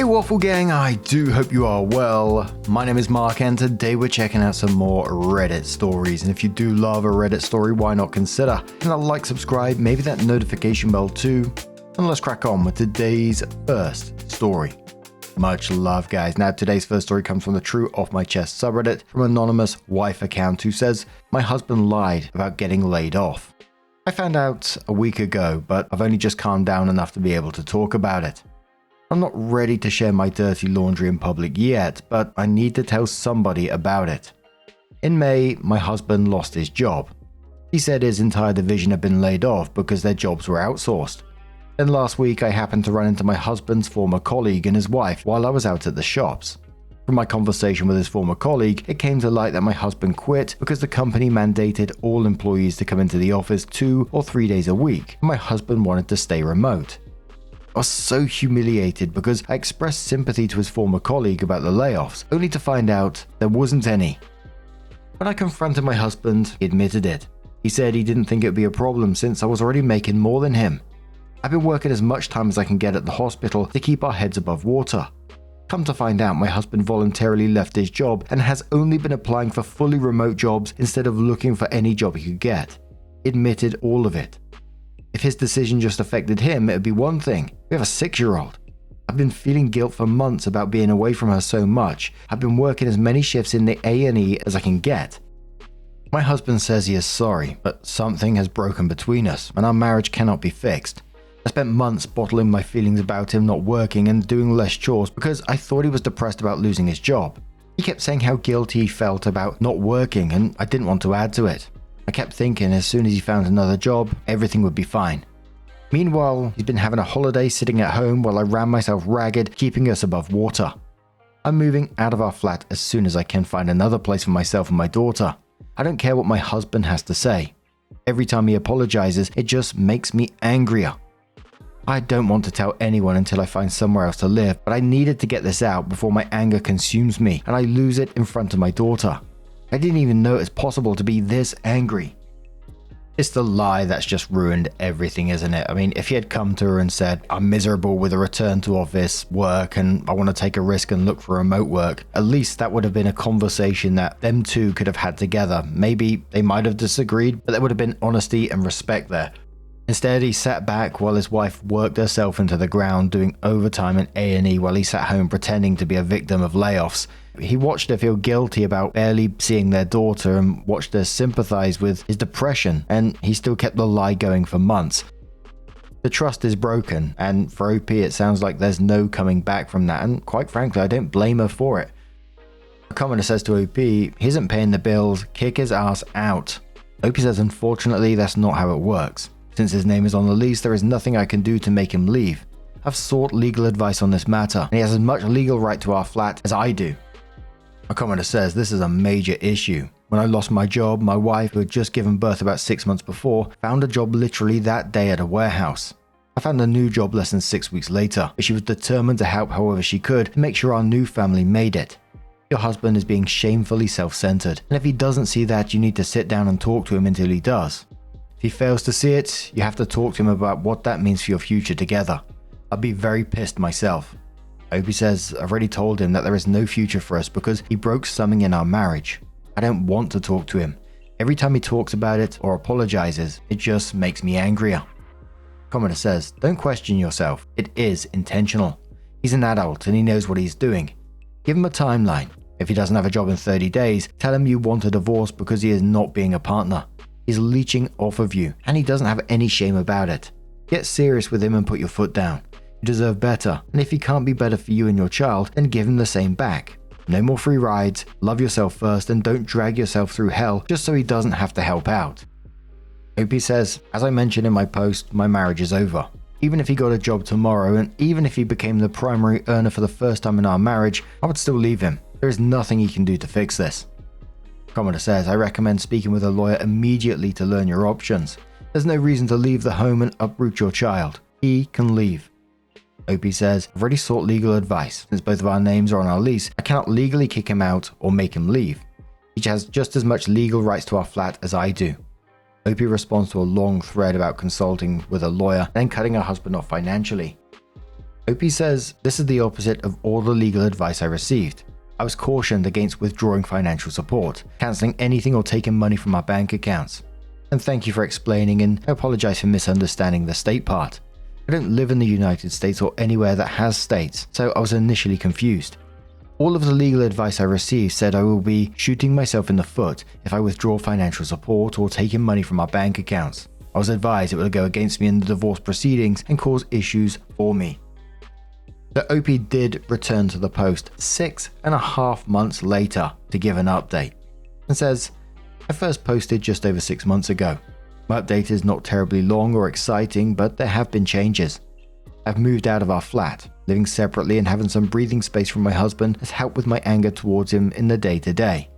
Hey Waffle Gang, I do hope you are well. My name is Mark and today we're checking out some more Reddit stories. And if you do love a Reddit story, why not consider hitting that like, subscribe, maybe that notification bell too. And let's crack on with today's first story. Much love guys. Now today's first story comes from the True Off My Chest subreddit from anonymous wife account who says, my husband lied about getting laid off. I found out a week ago, but I've only just calmed down enough to be able to talk about it. I'm not ready to share my dirty laundry in public yet, but I need to tell somebody about it. In May, my husband lost his job. He said his entire division had been laid off because their jobs were outsourced. Then last week I happened to run into my husband's former colleague and his wife while I was out at the shops. From my conversation with his former colleague, it came to light that my husband quit because the company mandated all employees to come into the office 2 or 3 days a week, and my husband wanted to stay remote. I was so humiliated because I expressed sympathy to his former colleague about the layoffs, only to find out there wasn't any. When I confronted my husband, he admitted it. He said he didn't think it would be a problem since I was already making more than him. I've been working as much time as I can get at the hospital to keep our heads above water. Come to find out, my husband voluntarily left his job and has only been applying for fully remote jobs instead of looking for any job he could get. He admitted all of it. If his decision just affected him, it would be one thing. We have a 6-year-old. I've been feeling guilt for months about being away from her so much. I've been working as many shifts in the A&E as I can get. My husband says he is sorry, but something has broken between us and our marriage cannot be fixed. I spent months bottling my feelings about him not working and doing less chores because I thought he was depressed about losing his job. He kept saying how guilty he felt about not working and I didn't want to add to it. I kept thinking as soon as he found another job, everything would be fine. Meanwhile, he's been having a holiday sitting at home while I ran myself ragged, keeping us above water. I'm moving out of our flat as soon as I can find another place for myself and my daughter. I don't care what my husband has to say. Every time he apologizes, it just makes me angrier. I don't want to tell anyone until I find somewhere else to live, but I needed to get this out before my anger consumes me and I lose it in front of my daughter. I didn't even know it's possible to be this angry. It's the lie that's just ruined everything, isn't it? I mean, if he had come to her and said, I'm miserable with a return to office work and I want to take a risk and look for remote work, at least that would have been a conversation that them two could have had together. Maybe they might have disagreed, but there would have been honesty and respect there. Instead, he sat back while his wife worked herself into the ground doing overtime in A&E while he sat home pretending to be a victim of layoffs. He watched her feel guilty about barely seeing their daughter and watched her sympathize with his depression, and he still kept the lie going for months. The trust is broken, and for OP it sounds like there's no coming back from that, and quite frankly I don't blame her for it. A commenter says to OP, he isn't paying the bills, kick his ass out. OP says unfortunately that's not how it works. Since his name is on the lease, there is nothing I can do to make him leave. I've sought legal advice on this matter, and he has as much legal right to our flat as I do. A commenter says this is a major issue. When I lost my job, my wife, who had just given birth about 6 months before, found a job literally that day at a warehouse. I found a new job less than 6 weeks later, but she was determined to help however she could to make sure our new family made it. Your husband is being shamefully self-centered, and if he doesn't see that, you need to sit down and talk to him until he does. If he fails to see it, you have to talk to him about what that means for your future together. I'd be very pissed myself. Opie says, I've already told him that there is no future for us because he broke something in our marriage. I don't want to talk to him. Every time he talks about it or apologizes, it just makes me angrier. Commenter says, don't question yourself. It is intentional. He's an adult and he knows what he's doing. Give him a timeline. If he doesn't have a job in 30 days, tell him you want a divorce because he is not being a partner. He's leeching off of you and he doesn't have any shame about it. Get serious with him and put your foot down. You deserve better, and if he can't be better for you and your child, then give him the same back. No more free rides, love yourself first, and don't drag yourself through hell just so he doesn't have to help out. OP says, as I mentioned in my post, my marriage is over. Even if he got a job tomorrow, and even if he became the primary earner for the first time in our marriage, I would still leave him. There is nothing he can do to fix this. Commenter says, I recommend speaking with a lawyer immediately to learn your options. There's no reason to leave the home and uproot your child. He can leave. OP says, I've already sought legal advice. Since both of our names are on our lease, I cannot legally kick him out or make him leave. He has just as much legal rights to our flat as I do. OP responds to a long thread about consulting with a lawyer and then cutting her husband off financially. OP says, "This is the opposite of all the legal advice I received. I was cautioned against withdrawing financial support, cancelling anything or taking money from our bank accounts. And thank you for explaining, and I apologize for misunderstanding the state part. I don't live in the United States or anywhere that has states, so I was initially confused. All of the legal advice I received said I will be shooting myself in the foot if I withdraw financial support or taking money from our bank accounts. I was advised it would go against me in the divorce proceedings and cause issues for me." The OP did return to the post 6.5 months later to give an update, and says, "I first posted just over 6 months ago. My update is not terribly long or exciting, but there have been changes. I've moved out of our flat. Living separately and having some breathing space from my husband has helped with my anger towards him in the day-to-day.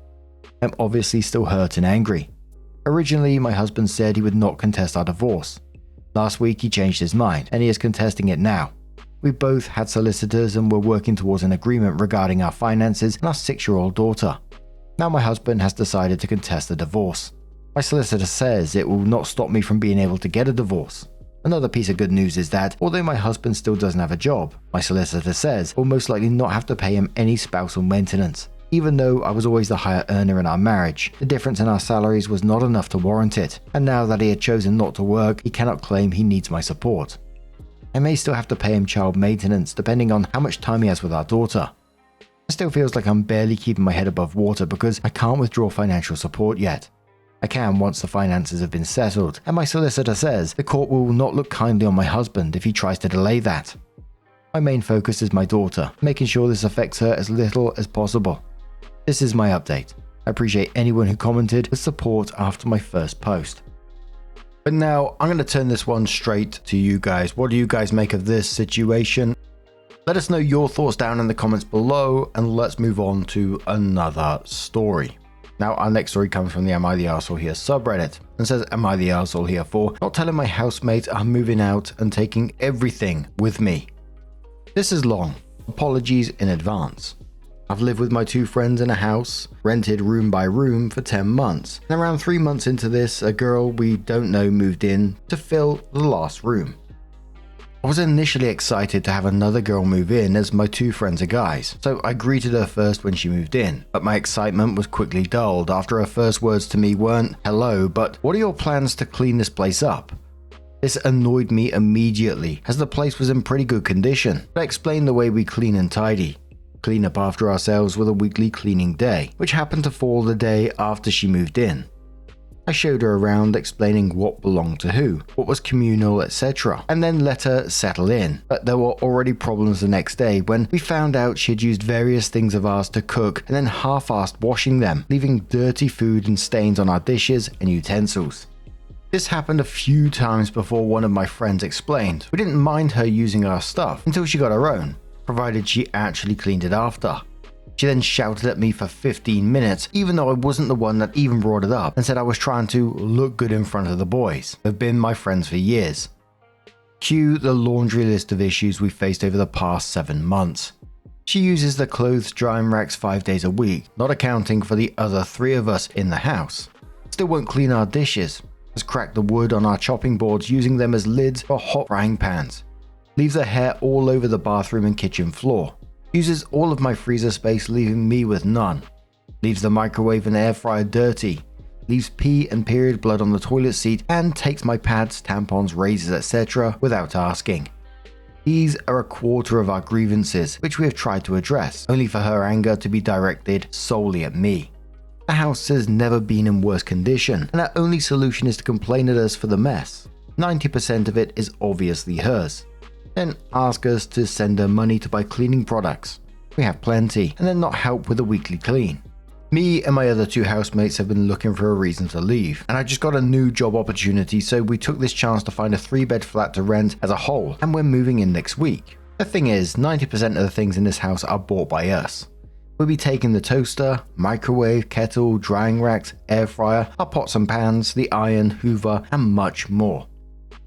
I'm obviously still hurt and angry. Originally, my husband said he would not contest our divorce. Last week he changed his mind, and he is contesting it now. We both had solicitors and were working towards an agreement regarding our finances and our 6-year-old daughter. Now my husband has decided to contest the divorce. My solicitor says it will not stop me from being able to get a divorce. Another piece of good news is that, although my husband still doesn't have a job, my solicitor says we'll most likely not have to pay him any spousal maintenance. Even though I was always the higher earner in our marriage, the difference in our salaries was not enough to warrant it, and now that he had chosen not to work, he cannot claim he needs my support. I may still have to pay him child maintenance depending on how much time he has with our daughter. It still feels like I'm barely keeping my head above water because I can't withdraw financial support yet. I can once the finances have been settled, and my solicitor says the court will not look kindly on my husband if he tries to delay that. My main focus is my daughter, making sure this affects her as little as possible. This is my update. I appreciate anyone who commented with support after my first post." But now I'm going to turn this one straight to you guys. What do you guys make of this situation? Let us know your thoughts down in the comments below, and let's move on to another story. Now, our next story comes from the Am I the Arsehole Here subreddit, and says, "Am I the arsehole here for not telling my housemates I'm moving out and taking everything with me? This is long. Apologies in advance. I've lived with my 2 friends in a house, rented room by room for 10 months, and around 3 months into this, a girl we don't know moved in to fill the last room. I was initially excited to have another girl move in as my 2 friends are guys, so I greeted her first when she moved in, but my excitement was quickly dulled after her first words to me weren't, 'Hello, but what are your plans to clean this place up?' This annoyed me immediately as the place was in pretty good condition, but I explained the way we clean and tidy. Clean up after ourselves with a weekly cleaning day, which happened to fall the day after she moved in. I showed her around explaining what belonged to who, what was communal, etc., and then let her settle in. But there were already problems the next day when we found out she had used various things of ours to cook and then half-assed washing them, leaving dirty food and stains on our dishes and utensils. This happened a few times before one of my friends explained we didn't mind her using our stuff until she got her own, provided she actually cleaned it after. She then shouted at me for 15 minutes, even though I wasn't the one that even brought it up, and said I was trying to look good in front of the boys, who have been my friends for years. Cue the laundry list of issues we faced over the past 7 months. She uses the clothes drying racks 5 days a week, not accounting for the other 3 of us in the house. Still won't clean our dishes. Has cracked the wood on our chopping boards using them as lids for hot frying pans. Leaves her hair all over the bathroom and kitchen floor. Uses all of my freezer space, leaving me with none. Leaves the microwave and air fryer dirty. Leaves pee and period blood on the toilet seat, and takes my pads, tampons, razors, etc. without asking. These are a quarter of our grievances, which we have tried to address, only for her anger to be directed solely at me. The house has never been in worse condition, and our only solution is to complain at us for the mess. 90% of it is obviously hers. Then ask us to send her money to buy cleaning products. We have plenty, and then not help with a weekly clean. Me and my other 2 housemates have been looking for a reason to leave, and I just got a new job opportunity, so we took this chance to find a 3-bed flat to rent as a whole, and we're moving in next week. The thing is, 90% of the things in this house are bought by us. We'll be taking the toaster, microwave, kettle, drying racks, air fryer, our pots and pans, the iron, hoover, and much more.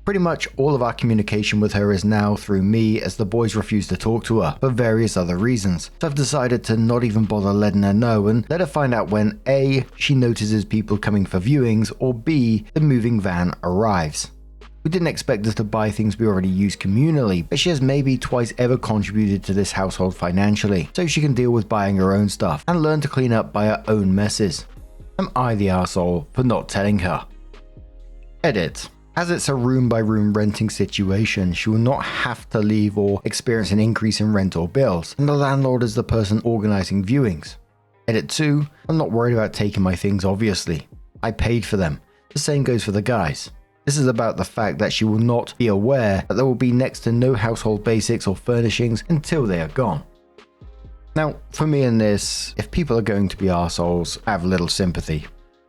Pretty much all of our communication with her is now through me, as the boys refuse to talk to her for various other reasons, so I've decided to not even bother letting her know and let her find out when A, she notices people coming for viewings, or B, the moving van arrives. We didn't expect her to buy things we already use communally, but she has maybe twice ever contributed to this household financially, so she can deal with buying her own stuff and learn to clean up by her own messes. Am I the arsehole for not telling her? Edit. As it's a room-by-room renting situation, she will not have to leave or experience an increase in rent or bills, and the landlord is the person organising viewings. Edit 2. I'm not worried about taking my things, obviously. I paid for them. The same goes for the guys. This is about the fact that she will not be aware that there will be next to no household basics or furnishings until they are gone. Now, for me in this, if people are going to be arseholes, I have little sympathy.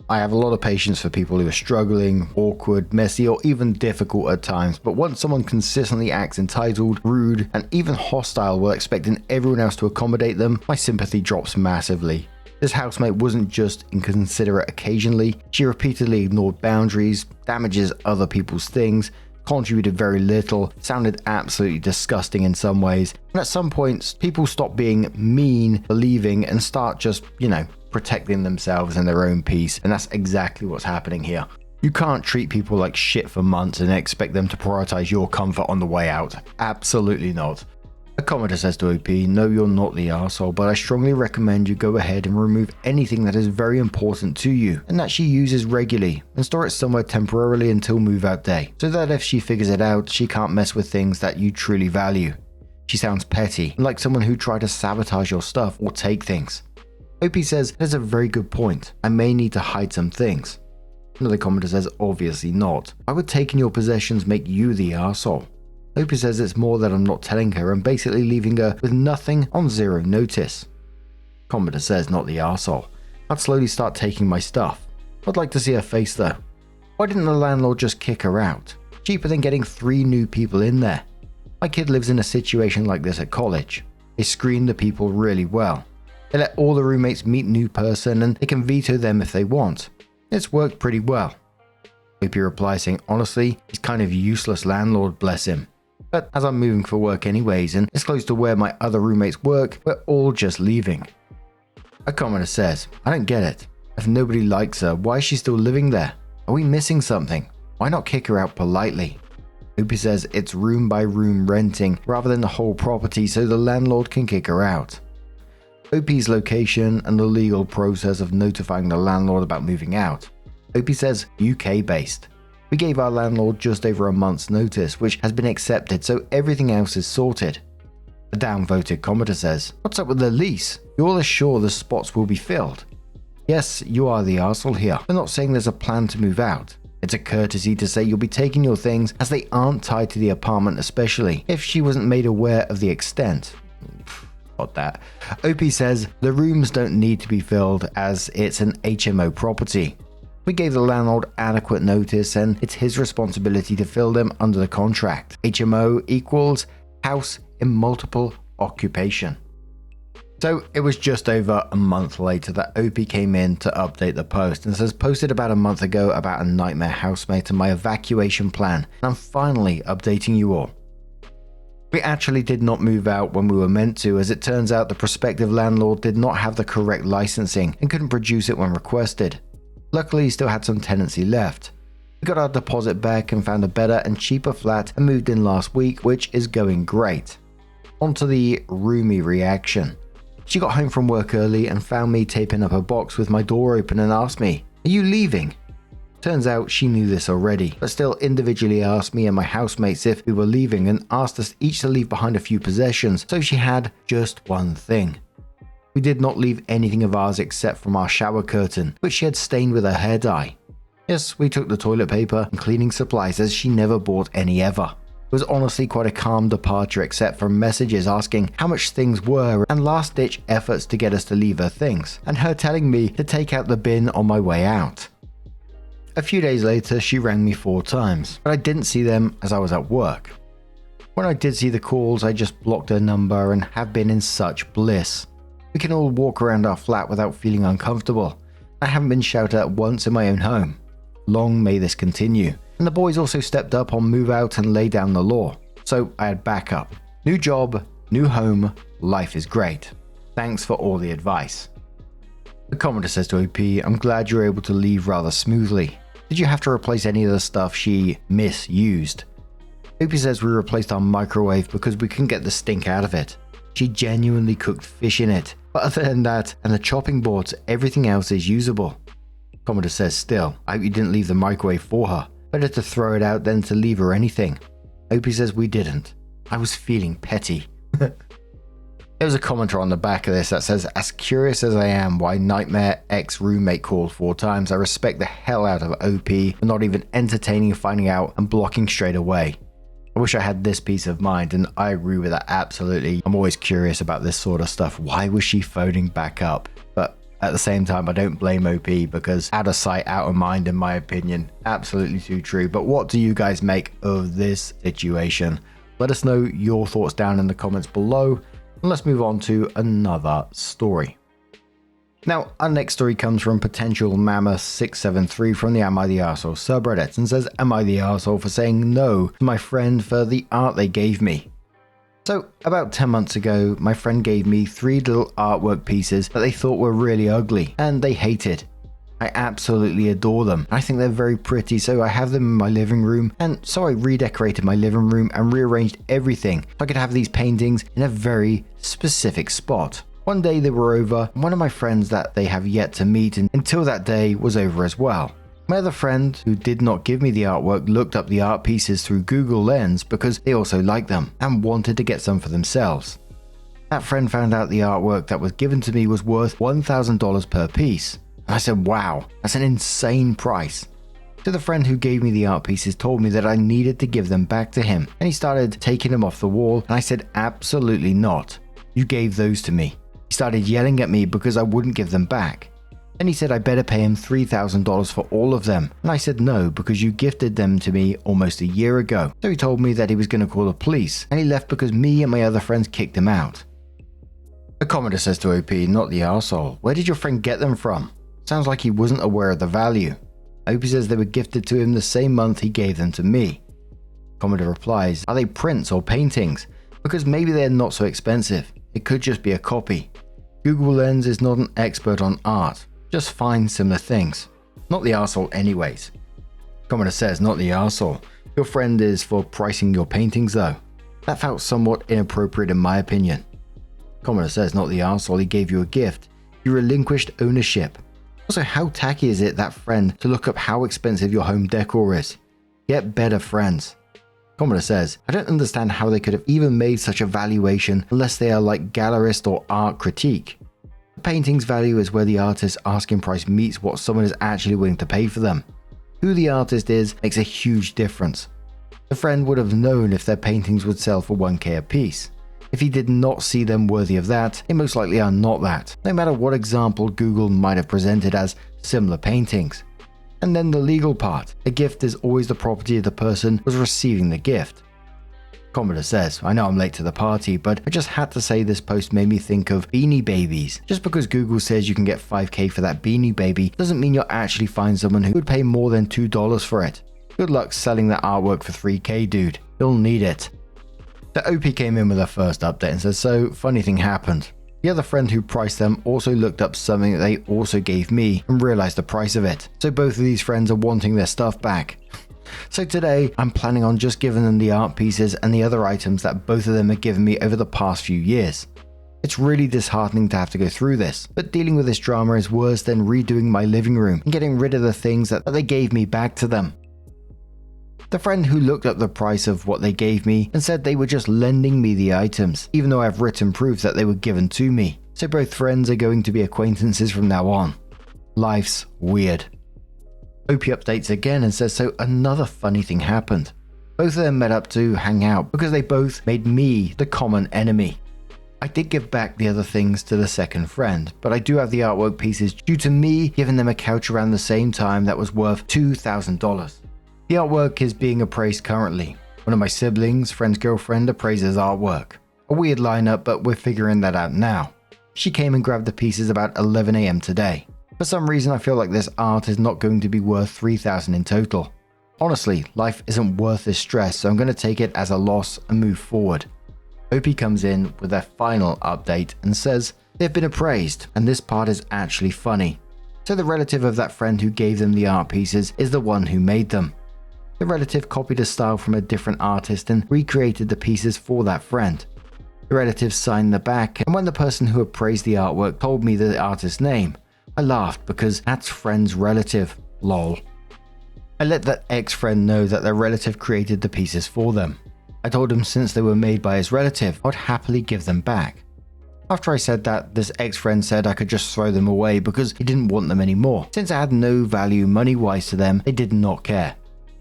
I have a lot of patience for people who are struggling, awkward, messy, or even difficult at times, but once someone consistently acts entitled, rude, and even hostile while expecting everyone else to accommodate them, my sympathy drops massively. This housemate wasn't just inconsiderate occasionally, she repeatedly ignored boundaries, damages other people's things, contributed very little, sounded absolutely disgusting in some ways, and at some points, people stop being mean, believing, and start just, protecting themselves and their own peace, and that's exactly what's happening here. You can't treat people like shit for months and expect them to prioritize your comfort on the way out. Absolutely not. A commenter says to OP, no, you're not the arsehole, but I strongly recommend you go ahead and remove anything that is very important to you and that she uses regularly and store it somewhere temporarily until move out day, so that if she figures it out, she can't mess with things that you truly value. She sounds petty, like someone who tried to sabotage your stuff or take things. OP says, that's a very good point. I may need to hide some things. Another commenter says, obviously not. Why would taking your possessions make you the arsehole? OP says it's more that I'm not telling her and basically leaving her with nothing on zero notice. Commenter says, not the arsehole. I'd slowly start taking my stuff. I'd like to see her face though. Why didn't the landlord just kick her out? Cheaper than getting 3 new people in there. My kid lives in a situation like this at college. They screen the people really well. They let all the roommates meet a new person and they can veto them if they want. It's worked pretty well. OP replies saying, honestly, he's kind of useless landlord, bless him. But as I'm moving for work anyways and it's close to where my other roommates work, we're all just leaving. A commenter says, I don't get it. If nobody likes her, why is she still living there? Are we missing something? Why not kick her out politely? OP says it's room by room renting rather than the whole property so the landlord can kick her out. OP's location and the legal process of notifying the landlord about moving out. OP says UK based. We gave our landlord just over a month's notice, which has been accepted, so everything else is sorted. A downvoted commenter says, what's up with the lease? You all are sure the spots will be filled? Yes, you are the arsehole here. We're not saying there's a plan to move out. It's a courtesy to say you'll be taking your things as they aren't tied to the apartment, especially if she wasn't made aware of the extent. Got that. OP says the rooms don't need to be filled as it's an HMO property. We gave the landlord adequate notice and it's his responsibility to fill them under the contract. HMO equals house in multiple occupation. So it was just over a month later that OP came in to update the post and says posted about a month ago about a nightmare housemate and my evacuation plan, and I'm finally updating you all. We actually did not move out when we were meant to, as it turns out the prospective landlord did not have the correct licensing and couldn't produce it when requested. Luckily, he still had some tenancy left. We got our deposit back and found a better and cheaper flat and moved in last week, which is going great. Onto the roomy reaction. She got home from work early and found me taping up a box with my door open and asked me, "Are you leaving?" Turns out she knew this already, but still individually asked me and my housemates if we were leaving and asked us each to leave behind a few possessions, so she had just one thing. We did not leave anything of ours except from our shower curtain, which she had stained with her hair dye. Yes, we took the toilet paper and cleaning supplies as she never bought any ever. It was honestly quite a calm departure except for messages asking how much things were and last-ditch efforts to get us to leave her things, and her telling me to take out the bin on my way out. A few days later, she rang me 4 times, but I didn't see them as I was at work. When I did see the calls, I just blocked her number and have been in such bliss. We can all walk around our flat without feeling uncomfortable. I haven't been shouted at once in my own home. Long may this continue. And the boys also stepped up on move out and lay down the law. So I had backup. New job, new home, life is great. Thanks for all the advice. The commenter says to OP, I'm glad you're able to leave rather smoothly. Did you have to replace any of the stuff she misused? Opie says we replaced our microwave because we couldn't get the stink out of it. She genuinely cooked fish in it. But other than that, and the chopping boards, everything else is usable. Commodore says still, I hope you didn't leave the microwave for her. Better to throw it out than to leave her anything. Opie says we didn't. I was feeling petty. There's a commenter on the back of this that says, as curious as I am why Nightmare ex-roommate called 4 times, I respect the hell out of OP for not even entertaining finding out and blocking straight away. I wish I had this peace of mind, and I agree with that absolutely. I'm always curious about this sort of stuff. Why was she phoning back up? But at the same time, I don't blame OP because out of sight, out of mind, in my opinion. Absolutely too true. But what do you guys make of this situation? Let us know your thoughts down in the comments below. And let's move on to another story. Now, our next story comes from Potential Mammoth 673 from the Am I the Arsehole subreddit and says, am I the arsehole for saying no to my friend for the art they gave me? So, about 10 months ago, my friend gave me 3 little artwork pieces that they thought were really ugly and they hated. I absolutely adore them. I think they're very pretty, so I have them in my living room, and so I redecorated my living room and rearranged everything so I could have these paintings in a very specific spot. One day they were over, and one of my friends that they have yet to meet until that day was over as well. My other friend, who did not give me the artwork, looked up the art pieces through Google Lens because they also liked them and wanted to get some for themselves. That friend found out the artwork that was given to me was worth $1,000 per piece. And I said, wow, that's an insane price. So the friend who gave me the art pieces told me that I needed to give them back to him, and he started taking them off the wall, and I said, absolutely not. You gave those to me. He started yelling at me because I wouldn't give them back. Then he said I better pay him $3,000 for all of them, and I said no because you gifted them to me almost a year ago. So he told me that he was going to call the police, and he left because me and my other friends kicked him out. The commenter says to OP, not the arsehole, where did your friend get them from? Sounds like he wasn't aware of the value. OP says they were gifted to him the same month he gave them to me. Commenter replies, are they prints or paintings? Because maybe they're not so expensive. It could just be a copy. Google Lens is not an expert on art. Just find similar things. Not the arsehole anyways. Commenter says, not the arsehole. Your friend is for pricing your paintings though. That felt somewhat inappropriate in my opinion. Commenter says, not the arsehole, he gave you a gift. You relinquished ownership. Also, how tacky is it that friend to look up how expensive your home decor is? Get better friends. Commenter says, I don't understand how they could have even made such a valuation unless they are like gallerist or art critique. The painting's value is where the artist's asking price meets what someone is actually willing to pay for them. Who the artist is makes a huge difference. The friend would have known if their paintings would sell for 1k a piece. If he did not see them worthy of that, they most likely are not that, no matter what example Google might have presented as similar paintings. And then the legal part. A gift is always the property of the person who was receiving the gift. Commenter says, I know I'm late to the party, but I just had to say this post made me think of Beanie Babies. Just because Google says you can get 5k for that Beanie Baby doesn't mean you'll actually find someone who would pay more than $2 for it. Good luck selling that artwork for 3k, dude. You'll need it. The OP came in with her first update and says, so funny thing happened. The other friend who priced them also looked up something that they also gave me and realized the price of it. So both of these friends are wanting their stuff back. So today I'm planning on just giving them the art pieces and the other items that both of them have given me over the past few years. It's really disheartening to have to go through this, but dealing with this drama is worse than redoing my living room and getting rid of the things that they gave me back to them. The friend who looked up the price of what they gave me and said they were just lending me the items, even though I've written proof that they were given to me. So both friends are going to be acquaintances from now on. Life's weird. OP updates again and says, so another funny thing happened. Both of them met up to hang out because they both made me the common enemy. I did give back the other things to the second friend, but I do have the artwork pieces due to me giving them a couch around the same time that was worth $2,000. The artwork is being appraised currently. One of my siblings' friend's girlfriend appraises artwork. A weird lineup, but we're figuring that out now. She came and grabbed the pieces about 11 AM today. For some reason I feel like this art is not going to be worth $3,000 in total. Honestly, life isn't worth this stress, so I'm going to take it as a loss and move forward. OP comes in with their final update and says they've been appraised, and this part is actually funny. So the relative of that friend who gave them the art pieces is the one who made them. The relative copied a style from a different artist and recreated the pieces for that friend. The relative signed the back, and when the person who appraised the artwork told me the artist's name, I laughed because that's friend's relative, lol. I let that ex-friend know that their relative created the pieces for them. I told him since they were made by his relative, I would happily give them back. After I said that, this ex-friend said I could just throw them away because he didn't want them anymore. Since I had no value money-wise to them, they did not care.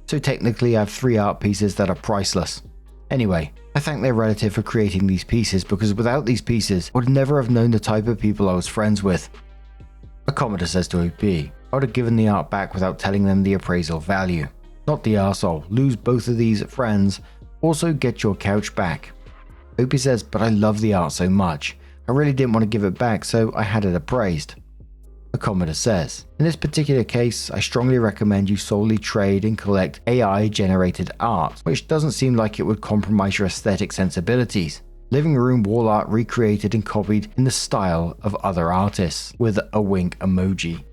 So technically I have 3 art pieces that are priceless. Anyway, I thank their relative for creating these pieces because without these pieces, I would never have known the type of people I was friends with. A commenter says to OP, I would have given the art back without telling them the appraisal value. Not the arsehole, lose both of these friends, also get your couch back. OP says, but I love the art so much. I really didn't want to give it back, so I had it appraised. A commenter says, in this particular case, I strongly recommend you solely trade and collect AI generated art, which doesn't seem like it would compromise your aesthetic sensibilities. Living room wall art recreated and copied in the style of other artists, with a wink emoji.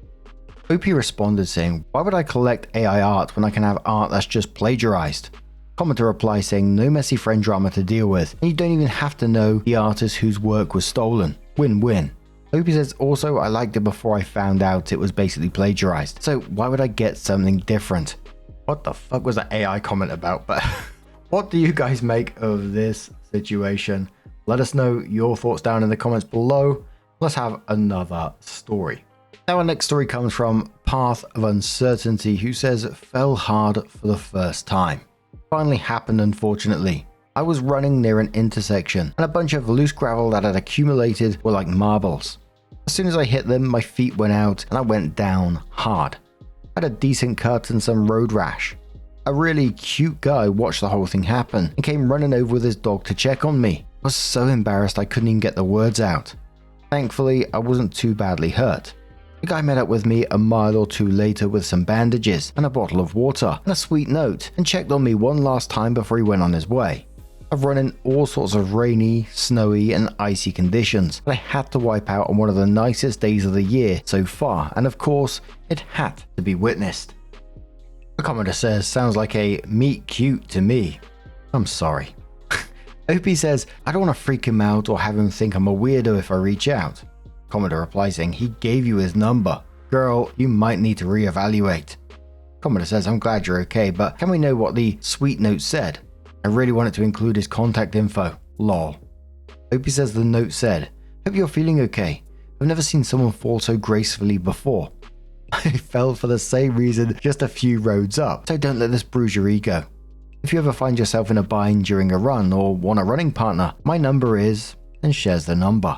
OP responded saying, why would I collect AI art when I can have art that's just plagiarized? Commenter replies saying, no messy friend drama to deal with, and you don't even have to know the artist whose work was stolen. Win-win. OP says, also, I liked it before I found out it was basically plagiarized, so why would I get something different? What the fuck was that AI comment about? But what do you guys make of this situation? Let us know your thoughts down in the comments below. Let's have another story. Now our next story comes from Path of Uncertainty, who says, fell hard for the first time. Finally happened, unfortunately. I was running near an intersection and a bunch of loose gravel that had accumulated were like marbles. As soon as I hit them, my feet went out and I went down hard. I had a decent cut and some road rash. A really cute guy watched the whole thing happen and came running over with his dog to check on me. I was so embarrassed I couldn't even get the words out. Thankfully, I wasn't too badly hurt. The guy met up with me a mile or two later with some bandages and a bottle of water and a sweet note and checked on me one last time before he went on his way. I've run in all sorts of rainy, snowy and icy conditions, but I had to wipe out on one of the nicest days of the year so far, and of course, it had to be witnessed. The commenter says, sounds like a meet cute to me. I'm sorry. OP says, I don't want to freak him out or have him think I'm a weirdo if I reach out. Commenter replies saying, he gave you his number. Girl, you might need to reevaluate. Commenter says, I'm glad you're okay, but can we know what the sweet note said? I really wanted to include his contact info. Lol. OP says the note said, hope you're feeling okay. I've never seen someone fall so gracefully before. I fell for the same reason just a few roads up, so don't let this bruise your ego. If you ever find yourself in a bind during a run or want a running partner, my number is, and shares the number.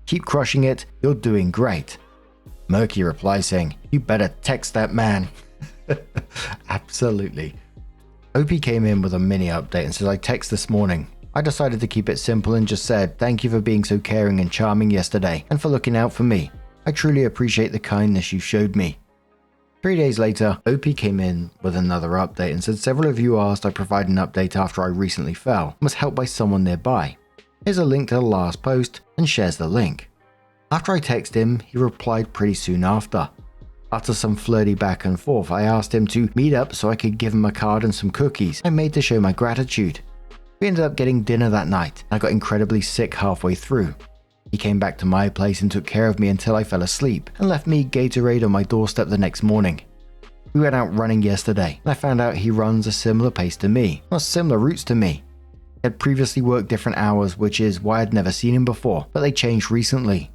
Keep crushing it, you're doing great. Murky replies saying, you better text that man. Absolutely. OP came in with a mini update and said, I text this morning. I decided to keep it simple and just said, thank you for being so caring and charming yesterday and for looking out for me. I truly appreciate the kindness you showed me. 3 days later, OP came in with another update and said several of you asked I provide an update after I recently fell and was helped by someone nearby. Here's a link to the last post and shares the link. After I texted him, he replied pretty soon after. After some flirty back and forth, I asked him to meet up so I could give him a card and some cookies I made to show my gratitude. We ended up getting dinner that night and I got incredibly sick halfway through. He came back to my place and took care of me until I fell asleep and left me Gatorade on my doorstep the next morning. We went out running yesterday and I found out he runs a similar pace to me, or similar routes to me. He had previously worked different hours, which is why I'd never seen him before, but they changed recently.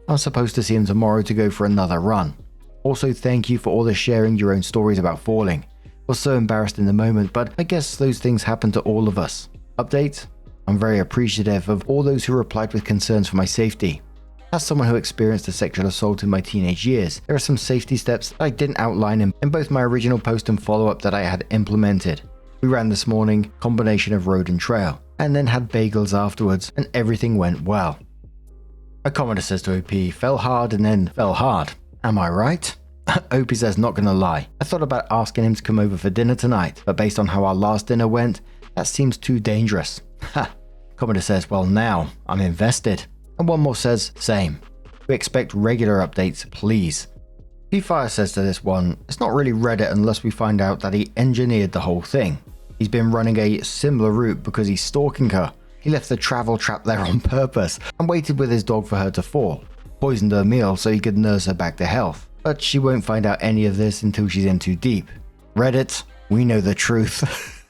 I'm supposed to see him tomorrow to go for another run. Also, thank you for all the sharing your own stories about falling. Was so embarrassed in the moment, but I guess those things happen to all of us. Update? I'm very appreciative of all those who replied with concerns for my safety. As someone who experienced a sexual assault in my teenage years, there are some safety steps that I didn't outline in both my original post and follow-up that I had implemented. We ran this morning, combination of road and trail, and then had bagels afterwards, and everything went well. A commenter says to OP, fell hard and then fell hard. Am I right? OP says, not gonna lie. I thought about asking him to come over for dinner tonight, but based on how our last dinner went, that seems too dangerous. Ha! Commenter says, well now, I'm invested. And one more says, same. We expect regular updates, please. P-Fire says to this one, it's not really Reddit unless we find out that he engineered the whole thing. He's been running a similar route because he's stalking her. He left the travel trap there on purpose and waited with his dog for her to fall. Poisoned her meal so he could nurse her back to health. But she won't find out any of this until she's in too deep. Reddit, we know the truth.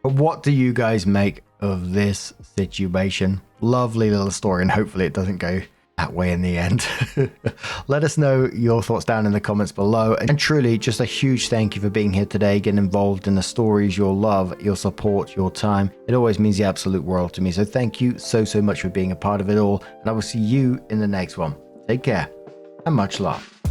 But what do you guys make of this situation? Lovely little story, and hopefully it doesn't go that way in the end. Let us know your thoughts down in the comments below, and truly just a huge thank you for being here today, getting involved in the stories, your love, your support, your time. It always means the absolute world to me, so thank you so much for being a part of it all, and I will see you in the next one. Take care and much love.